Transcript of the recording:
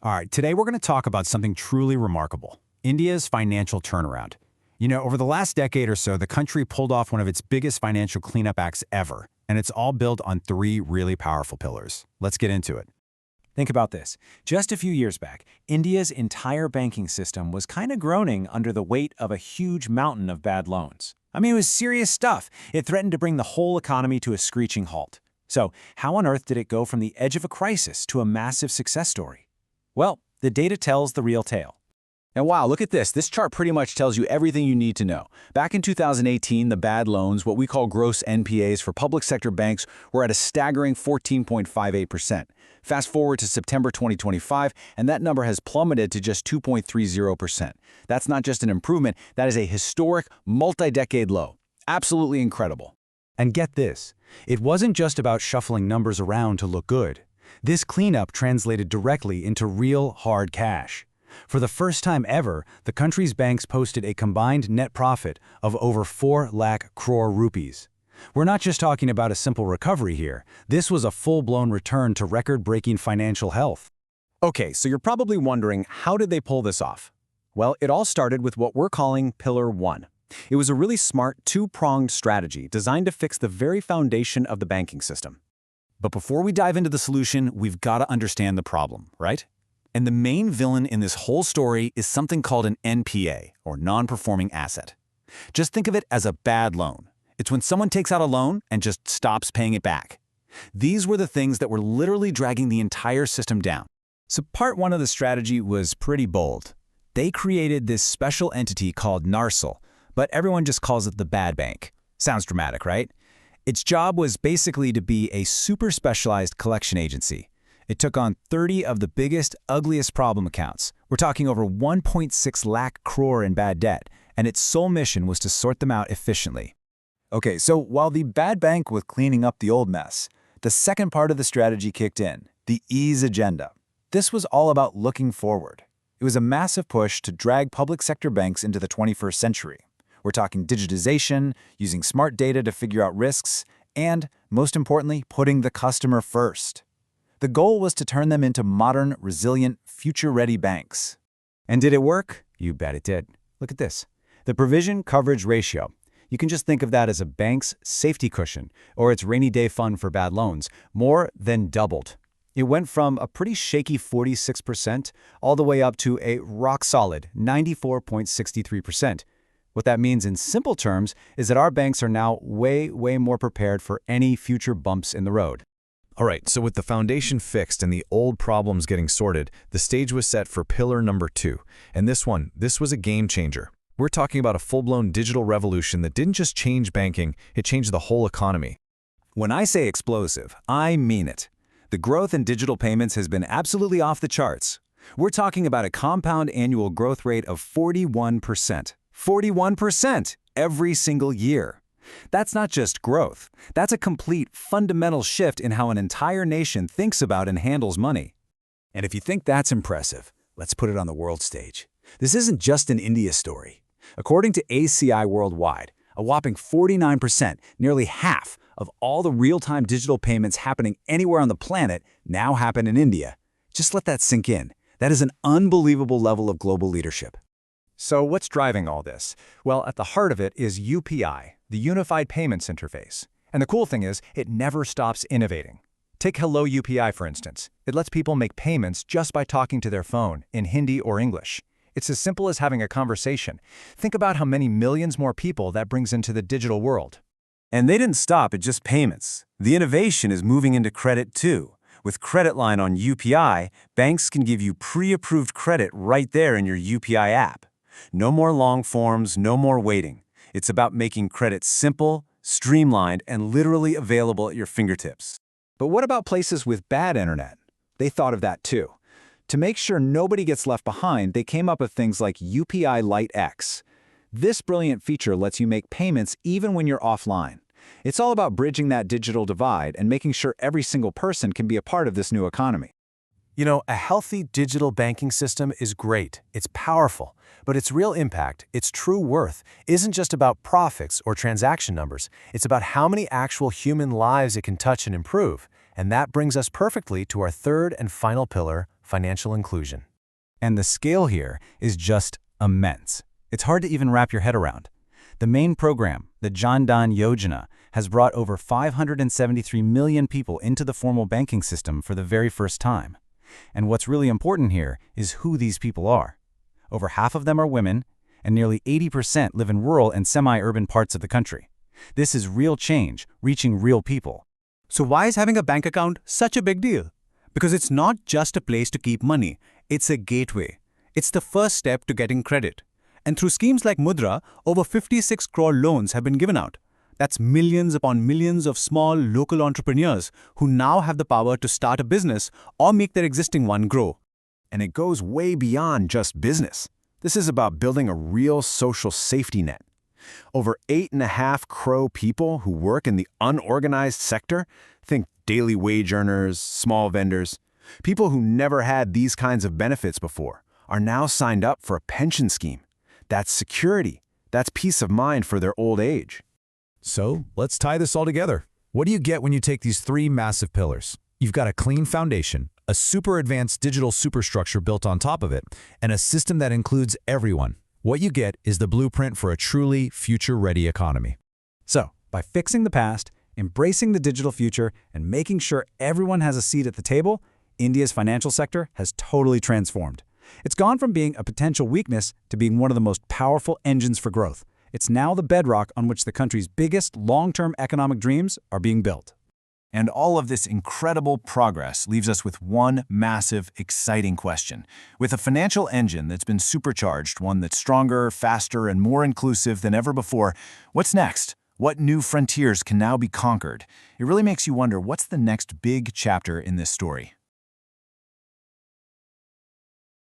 All right, today we're going to talk about something truly remarkable, India's financial turnaround. Over the last decade or so, the country pulled off one of its biggest financial cleanup acts ever, and it's all built on three really powerful pillars. Let's get into it. Think about this. Just a few years back, India's entire banking system was kind of groaning under the weight of a huge mountain of bad loans. I mean, it was serious stuff. It threatened to bring the whole economy to a screeching halt. So, how on earth did it go from the edge of a crisis to a massive success story? Well, the data tells the real tale. And wow, look at this. This chart pretty much tells you everything you need to know. Back in 2018, the bad loans, what we call gross NPAs for public sector banks, were at a staggering 14.58%. Fast forward to September 2025, and that number has plummeted to just 2.30%. That's not just an improvement, that is a historic, multi-decade low. Absolutely incredible. And get this, it wasn't just about shuffling numbers around to look good. This cleanup translated directly into real, hard cash. For the first time ever, the country's banks posted a combined net profit of over 4 lakh crore rupees. We're not just talking about a simple recovery here. This was a full-blown return to record-breaking financial health. Okay, so you're probably wondering, how did they pull this off? Well, it all started with what we're calling Pillar 1. It was a really smart, two-pronged strategy designed to fix the very foundation of the banking system. But before we dive into the solution, we've got to understand the problem, right? And the main villain in this whole story is something called an NPA, or non-performing asset. Just think of it as a bad loan. It's when someone takes out a loan and just stops paying it back. These were the things that were literally dragging the entire system down. So part one of the strategy was pretty bold. They created this special entity called NARSL, but everyone just calls it the bad bank. Sounds dramatic, right? Its job was basically to be a super specialized collection agency. It took on 30 of the biggest, ugliest problem accounts. We're talking over 1.6 lakh crore in bad debt, and its sole mission was to sort them out efficiently. Okay, so while the bad bank was cleaning up the old mess, the second part of the strategy kicked in, the ease agenda. This was all about looking forward. It was a massive push to drag public sector banks into the 21st century. We're talking digitization, using smart data to figure out risks, and, most importantly, putting the customer first. The goal was to turn them into modern, resilient, future-ready banks. And did it work? You bet it did. Look at this. The provision coverage ratio. You can just think of that as a bank's safety cushion, or its rainy day fund for bad loans, more than doubled. It went from a pretty shaky 46% all the way up to a rock-solid 94.63%. What that means in simple terms is that our banks are now way more prepared for any future bumps in the road. All right, so with the foundation fixed and the old problems getting sorted, the stage was set for pillar number 2. And this was a game changer. We're talking about a full-blown digital revolution that didn't just change banking, it changed the whole economy. When I say explosive, I mean it. The growth in digital payments has been absolutely off the charts. We're talking about a compound annual growth rate of 41%. 41% every single year. That's not just growth. That's a complete fundamental shift in how an entire nation thinks about and handles money. And if you think that's impressive, let's put it on the world stage. This isn't just an India story. According to ACI Worldwide, a whopping 49%, nearly half, of all the real-time digital payments happening anywhere on the planet now happen in India. Just let that sink in. That is an unbelievable level of global leadership. So what's driving all this? Well, at the heart of it is UPI, the Unified Payments Interface. And the cool thing is, it never stops innovating. Take Hello UPI, for instance. It lets people make payments just by talking to their phone, in Hindi or English. It's as simple as having a conversation. Think about how many millions more people that brings into the digital world. And they didn't stop at just payments. The innovation is moving into credit too. With Credit Line on UPI, banks can give you pre-approved credit right there in your UPI app. No more long forms, no more waiting. It's about making credit simple, streamlined, and literally available at your fingertips. But what about places with bad internet? They thought of that too. To make sure nobody gets left behind, they came up with things like UPI Lite X. This brilliant feature lets you make payments even when you're offline. It's all about bridging that digital divide and making sure every single person can be a part of this new economy. A healthy digital banking system is great, it's powerful, but its real impact, its true worth, isn't just about profits or transaction numbers. It's about how many actual human lives it can touch and improve. And that brings us perfectly to our third and final pillar, financial inclusion. And the scale here is just immense. It's hard to even wrap your head around. The main program, the Jan Dhan Yojana, has brought over 573 million people into the formal banking system for the very first time. And what's really important here is who these people are. Over half of them are women, and nearly 80% live in rural and semi-urban parts of the country. This is real change, reaching real people. So why is having a bank account such a big deal? Because it's not just a place to keep money, it's a gateway. It's the first step to getting credit. And through schemes like Mudra, over 56 crore loans have been given out. That's millions upon millions of small local entrepreneurs who now have the power to start a business or make their existing one grow. And it goes way beyond just business. This is about building a real social safety net. Over 8.5 crore people who work in the unorganized sector, think daily wage earners, small vendors, people who never had these kinds of benefits before, are now signed up for a pension scheme. That's security. That's peace of mind for their old age. So let's tie this all together. What do you get when you take these three massive pillars? You've got a clean foundation, a super advanced digital superstructure built on top of it, and a system that includes everyone. What you get is the blueprint for a truly future-ready economy. So, by fixing the past, embracing the digital future, and making sure everyone has a seat at the table, India's financial sector has totally transformed. It's gone from being a potential weakness to being one of the most powerful engines for growth. It's now the bedrock on which the country's biggest long-term economic dreams are being built. And all of this incredible progress leaves us with one massive, exciting question. With a financial engine that's been supercharged, one that's stronger, faster, and more inclusive than ever before, what's next? What new frontiers can now be conquered? It really makes you wonder, what's the next big chapter in this story?